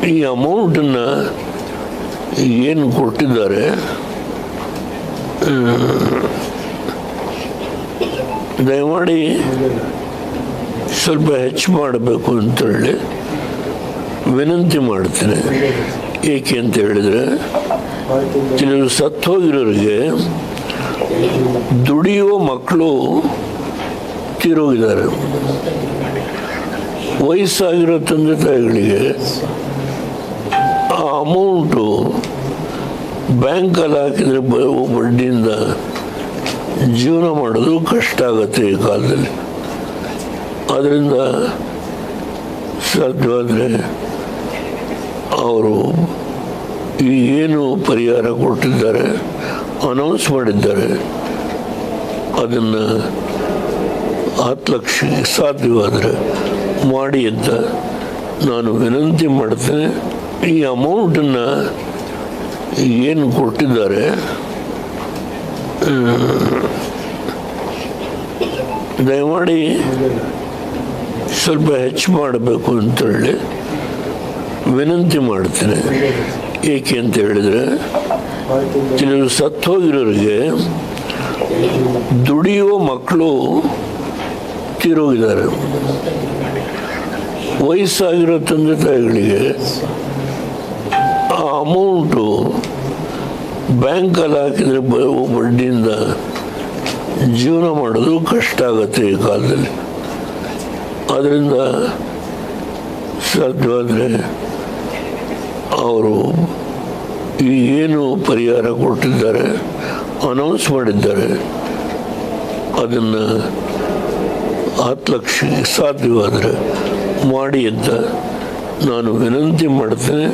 ಈ ಅಮೌಂಟನ್ನು ಏನು ಕೊಟ್ಟಿದ್ದಾರೆ ದಯಮಾಡಿ ಸ್ವಲ್ಪ ಹೆಚ್ಚು ಮಾಡಬೇಕು ಅಂತೇಳಿ ವಿನಂತಿ ಮಾಡ್ತೇನೆ. ಏಕೆ ಅಂತ ಹೇಳಿದರೆ ಕೆಲವರು ಸತ್ತೋಗಿರೋರಿಗೆ ದುಡಿಯುವ ಮಕ್ಕಳು ತೀರೋಗಿದ್ದಾರೆ. ವಯಸ್ಸಾಗಿರೋ ತಂದೆ ತಾಯಿಗಳಿಗೆ ಆ ಅಮೌಂಟು ಬ್ಯಾಂಕಲ್ಲಿ ಹಾಕಿದರೆ ಬಡ್ಡಿಯಿಂದ ಜೀವನ ಮಾಡೋದು ಕಷ್ಟ ಆಗುತ್ತೆ ಈ ಕಾಲದಲ್ಲಿ. ಆದ್ದರಿಂದ ಸಾಧ್ಯವಾದರೆ ಅವರು ಏನು ಪರಿಹಾರ ಕೊಟ್ಟಿದ್ದಾರೆ, ಅನೌನ್ಸ್ ಮಾಡಿದ್ದಾರೆ, ಅದನ್ನು 10 ಲಕ್ಷಕ್ಕೆ ಸಾಧ್ಯವಾದರೆ ಮಾಡಿ ಅಂತ ನಾನು ವಿನಂತಿ ಮಾಡ್ತೇನೆ. ಈ ಅಮೌಂಟನ್ನು ಏನು ಕೊಟ್ಟಿದ್ದಾರೆ ದಯಮಾಡಿ ಸ್ವಲ್ಪ ಹೆಚ್ಚು ಮಾಡಬೇಕು ಅಂತೇಳಿ ವಿನಂತಿ ಮಾಡ್ತೇನೆ. ಏಕೆ ಅಂತ ಹೇಳಿದರೆ ಕೆಲವರು ಸತ್ತೋಗಿರೋರಿಗೆ ದುಡಿಯುವ ಮಕ್ಕಳು ತೀರೋಗಿದ್ದಾರೆ. ವಯಸ್ಸಾಗಿರೋ ತಂದೆ ತಾಯಿಗಳಿಗೆ ಆ ಅಮೌಂಟು ಬ್ಯಾಂಕಲ್ಲಿ ಹಾಕಿದರೆ ಬಡ್ಡಿಯಿಂದ ಜೀವನ ಮಾಡೋದು ಕಷ್ಟ ಆಗುತ್ತೆ ಈ ಕಾಲದಲ್ಲಿ. ಆದ್ದರಿಂದ ಸಾಧ್ಯವಾದರೆ ಅವರು ಏನು ಪರಿಹಾರ ಕೊಟ್ಟಿದ್ದಾರೆ, ಅನೌನ್ಸ್ ಮಾಡಿದ್ದಾರೆ, ಅದನ್ನು 10 ಲಕ್ಷಕ್ಕೆ ಸಾಧ್ಯವಾದರೆ ಮಾಡಿ ಅಂತ ನಾನು ವಿನಂತಿ ಮಾಡ್ತೇನೆ.